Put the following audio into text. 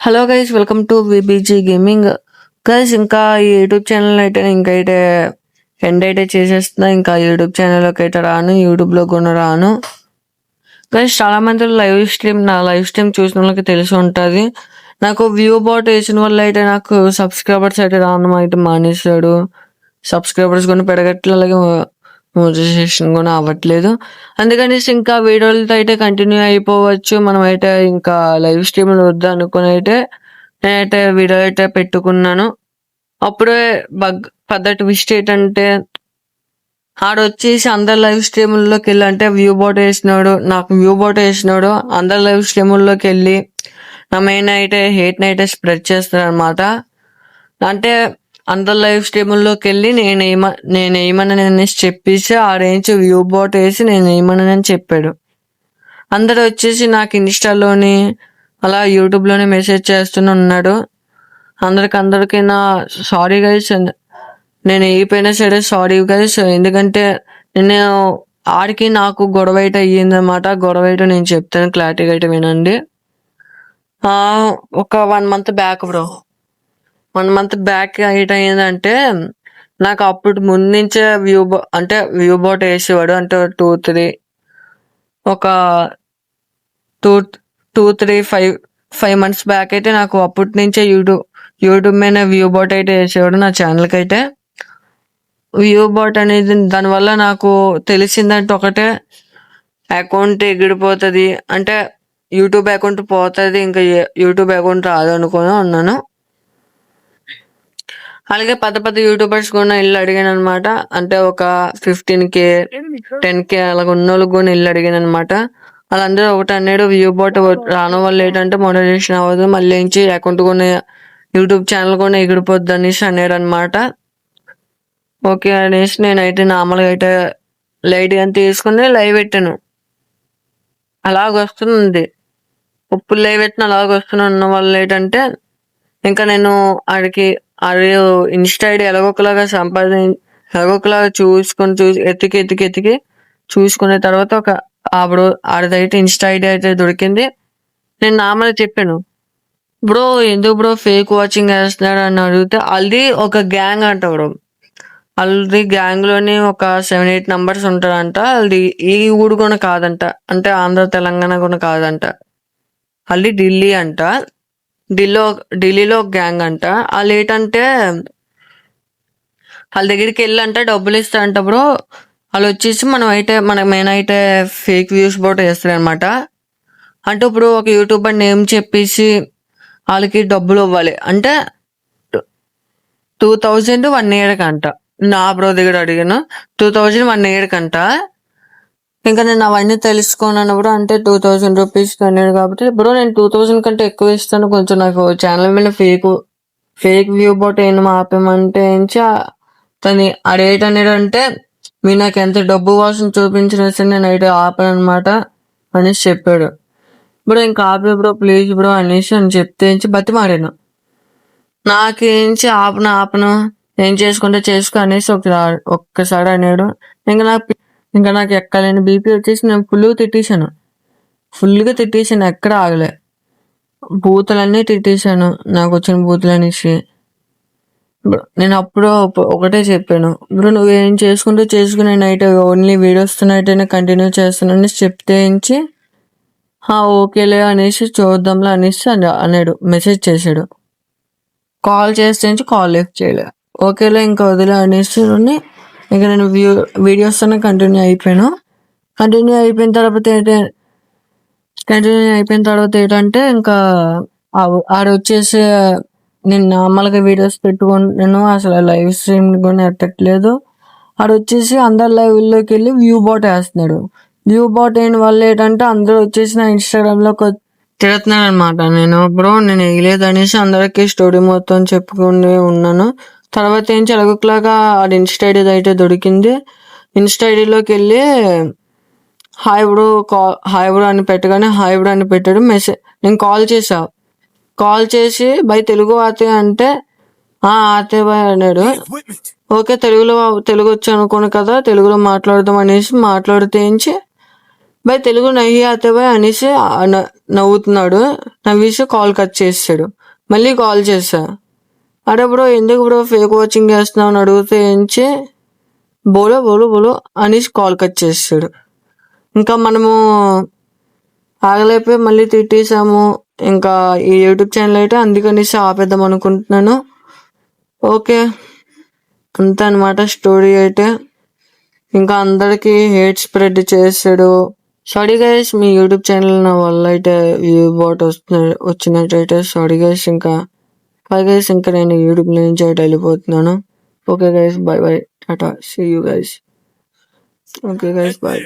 Hello guys, welcome to VBG gaming. Guys, ఇంకా ఈ YouTube channel అయితే ఇంకైతే ఎండ్ అయితే చేసేస్తున్నా. ఇంకా యూట్యూబ్ ఛానల్లోకి అయితే రాను, యూట్యూబ్లో కూడా రాను. గైస్, చాలా మంది నా లైవ్ స్ట్రీమ్ చూసిన వాళ్ళకి తెలిసి ఉంటుంది. నాకు వ్యూ బాట్ వేసిన వల్ల అయితే నాకు సబ్స్క్రైబర్స్ అయితే రావడం అయితే మానేశాడు. సబ్స్క్రైబర్స్ కూడా పెరగట్లేదు, అలాగే మోటివేషన్ కూడా అవ్వట్లేదు. అందుకని ఇంకా వీడియోలతో అయితే కంటిన్యూ అయిపోవచ్చు. మనం అయితే ఇంకా లైవ్ స్ట్రీమ్లు వద్దు అనుకుని అయితే నేనైతే వీడియో అయితే పెట్టుకున్నాను. అప్పుడే పెద్ద ట్విస్ట్ ఏంటంటే, ఆడొచ్చేసి అందరు లైవ్ స్ట్రీముల్లోకి వెళ్ళి, అంటే నాకు వ్యూ బోట్ వేసినాడు అందరు లైవ్ స్ట్రీముల్లోకి వెళ్ళి నా మెయిన్ అయితే హేట్ని అయితే స్ప్రెడ్ చేస్తాడు అనమాట. అంటే అందరు లైవ్ స్ట్రీముల్లోకి వెళ్ళి నేను ఏమన్నా చెప్పేసి ఆ రేంజ్ వ్యూ బోట్ వేసి నేను ఏమన్నానని చెప్పాడు. అందరు వచ్చేసి నాకు ఇన్స్టాలోని అలా యూట్యూబ్లోనే మెసేజ్ చేస్తూనే ఉన్నాడు. అందరికి నా సారీ గైస్, నేను అయిపోయినా సరే సారీ గైస్. ఎందుకంటే నేను ఆడికి నాకు గొడవ అయితే అయ్యిందనమాట. గొడవ అయితే నేను చెప్తాను, క్లారిటీగా అయితే వినండి. ఒక 1 month back bro, 1 month back ఏంటంటే, నాకు అప్పుడు ముందు నుంచే వ్యూ బోట్ వేసేవాడు. అంటే ఒక 5 months బ్యాక్ అయితే నాకు అప్పటి నుంచే యూట్యూబ్ మీద వ్యూ బోట్ అయితే వేసేవాడు నా ఛానల్కి అయితే. వ్యూ బోట్ అనేది దానివల్ల నాకు తెలిసిందంటే ఒకటే, అకౌంట్ ఎగిరిపోతుంది, అంటే యూట్యూబ్ అకౌంట్ పోతుంది, ఇంకా యూట్యూబ్ అకౌంట్ రాదు అనుకుని ఉన్నాను. అలాగే పెద్ద యూట్యూబర్స్ కూడా ఇల్లు అడిగాను అనమాట. అంటే ఒక 15K 10K అలాగ ఉన్న వాళ్ళకి కూడా ఇల్లు అడిగాను అనమాట. వాళ్ళందరూ ఒకటి అన్నాడు, వ్యూ బోట్ రాను వల్ల ఏంటంటే మోడరేషన్ అవ్వదు, మళ్ళీ నుంచి అకౌంట్ కూడా యూట్యూబ్ ఛానల్ కూడా ఎగిరిపోద్ది అనేసి అన్నాడు అనమాట. ఓకే అనేసి నేనైతే నార్మల్గా అయితే లైట్ అని తీసుకుని లైవ్ పెట్టాను. అలాగ వస్తుంది, ఉప్పు లైవ్ పెట్టిన అలాగ వస్తున్న వల్ల ఏంటంటే, ఇంకా నేను ఆడికి ఇన్స్టా ఐడి ఎలాగొకలాగా ఎలాగొకలాగా చూసి ఎతికి చూసుకునే తర్వాత ఆడదైతే ఇన్స్టా ఐడి అయితే దొరికింది. నేను నార్మల్గా చెప్పాను, బ్రో ఎందుకు బ్రో ఫేక్ వాచింగ్ వేస్తున్నాడు అని అడిగితే, ఆల్రెడీ ఒక గ్యాంగ్ అంట బ్రో. ఆల్రెడీ గ్యాంగ్ లోని ఒక 7-8 నంబర్స్ ఉంటారంట. అది ఈ ఊరు కూడా కాదంట, అంటే ఆంధ్ర తెలంగాణ కూడా కాదంట, ఆల్రెడీ ఢిల్లీ అంట. ఢిల్లీలో ఒక గ్యాంగ్ అంట. వాళ్ళు ఏంటంటే, వాళ్ళ దగ్గరికి వెళ్ళంట డబ్బులు ఇస్తారంట బ్రో. వాళ్ళు వచ్చేసి మన మెయిన్ అయితే ఫేక్ వ్యూస్ బోట్ వేస్తారు అనమాట. అంటే ఇప్పుడు ఒక యూట్యూబర్ నేమ్ చెప్పేసి వాళ్ళకి డబ్బులు ఇవ్వాలి. అంటే 2000 1 year కంట. నా బ్రో దగ్గర అడిగాను, 2000 1 year కంట. ఇంకా నేను అవన్నీ తెలుసుకున్నాను. అంటే 2000 రూపీస్ అన్నాడు కాబట్టి, బ్రో నేను 2000 కంటే ఎక్కువ ఇస్తాను, కొంచెం నాకు ఛానల్ మీద ఫేక్ వ్యూ బోట్ ఏం ఆపేమంటే తను అడేట్ అనేది, మీరు నాకు ఎంత డబ్బు కోసం చూపించినా సరే నేను అయితే ఆపాను అనమాట అనేసి చెప్పాడు. బ్రో ఇంకా ఆపే బ్రో ప్లీజ్ బ్రో అనేసి అని చెప్తే బతిమాడాను. నాకేంచి ఆపను ఏం చేసుకుంటే చేసుకో అనేసి ఒక్కసారి అన్నాడు. ఇంకా నాకు ఎక్కలేని బీపీ వచ్చేసి నేను ఫుల్గా తిట్టేసాను, ఎక్కడ ఆగలే. బూతులన్నీ తిట్టేశాను, నాకు వచ్చిన బూతులనేసి. నేను అప్పుడు ఒకటే చెప్పాను, బ్రో నువ్వేం చేసుకుంటే చేసుకుని night only videos night continue చేస్తానని చెప్తే ఓకేలే అనేసి చూద్దాంలే అనేసి అన్నాడు. మెసేజ్ చేశాడు, కాల్ చేస్తే కాల్ లిఫ్ట్ చేయలే. ఓకేలే ఇంకా వదిలే అనేసి ఇంకా నేను వీడియోస్ కంటిన్యూ అయిపోయిన తర్వాత ఏంటంటే, ఇంకా ఆడొచ్చేసి నేను నార్మల్గా వీడియోస్ పెట్టుకున్నాను, అసలు లైవ్ స్ట్రీమ్ కూడా ఎట్టట్లేదు. ఆడొచ్చేసి అందరు లైవ్లోకి వెళ్ళి వ్యూ బాట్ వేస్తున్నాడు. వ్యూ బాట్ అయిన వల్ల ఏంటంటే అందరూ వచ్చేసి నా ఇన్స్టాగ్రామ్లోకి తిడుతున్నాను అనమాట. నేను బ్రో నేను వేయలేదు అనేసి అందరికి స్టోరీ మొత్తం చెప్పుకుని ఉన్నాను. తర్వాత ఎలాగోలాగా అది ఇన్స్టా ఐడి అయితే దొరికింది. ఇన్స్టా ఐడిలోకి వెళ్ళి హాయ్ బ్రో అని పెట్టగానే హాయ్ బ్రో అని పెట్టాడు. నేను కాల్ చేసి బై తెలుగు ఆతే అంటే ఆతే బాయ్ అన్నాడు. ఓకే తెలుగు వచ్చు అనుకోను కదా, తెలుగులో మాట్లాడదాం అనేసి మాట్లాడితే బై తెలుగు నహి ఆతే బై అనేసి నవ్వుతున్నాడు. నవ్వేసి కాల్ కట్ చేసాడు. మళ్ళీ కాల్ చేశా. అరే బ్రో ఎందుకు బ్రో ఫేక్ వాచింగ్ చేస్తున్నావు అని అడిగితే ఏంచి బోలో బోలో బోలో అనేసి కాల్ కట్ చేసాడు. ఇంకా మనము ఆగలేకపోయి మళ్ళీ తిట్టేసాము. ఇంకా ఈ యూట్యూబ్ ఛానల్ అయితే అందుకనేసి ఆపేద్దాం అనుకుంటున్నాను. ఓకే, అంత అనమాట స్టోరీ అయితే. ఇంకా అందరికి హేట్ స్ప్రెడ్ చేసాడు. సారీ గైస్, మీ యూట్యూబ్ ఛానల్ నా వల్ల అయితే వ్యూ బాట్ వచ్చినట్టయితే సారీ గైస్. ఇంకా గైస్, ఇంకా నేను యూట్యూబ్ నుంచి అయితే వెళ్ళిపోతున్నాను. Okay guys, bye bye, tata, see you guys. Okay guys, bye.